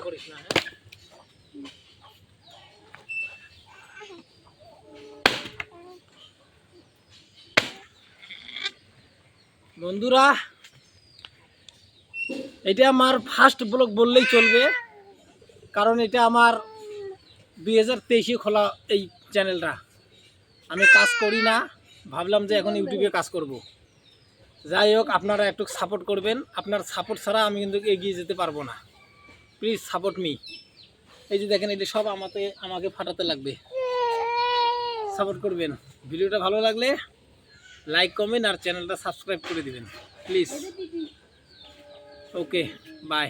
করিস না। বন্ধুরা, এটা আমার ফার্স্ট ব্লগ বললেই চলবে, কারণ এটা আমার 2023-এ খোলা এই চ্যানেলটা। আমি কাজ করি না, ভাবলাম যে এখন ইউটিউবে কাজ করব। যাই হোক, আপনারা একটু সাপোর্ট করবেন। আপনার সাপোর্ট ছাড়া আমি কিন্তু এগিয়ে যেতে পারবো না। Please support me. এই যে দেখেন, এটা সব আমাকে ফাটাতে লাগবে। সাপোর্ট করবেন। ভিডিওটা ভালো লাগলে লাইক, কমেন্ট আর চ্যানেলটা সাবস্ক্রাইব করে দিবেন প্লিজ। Okay, by.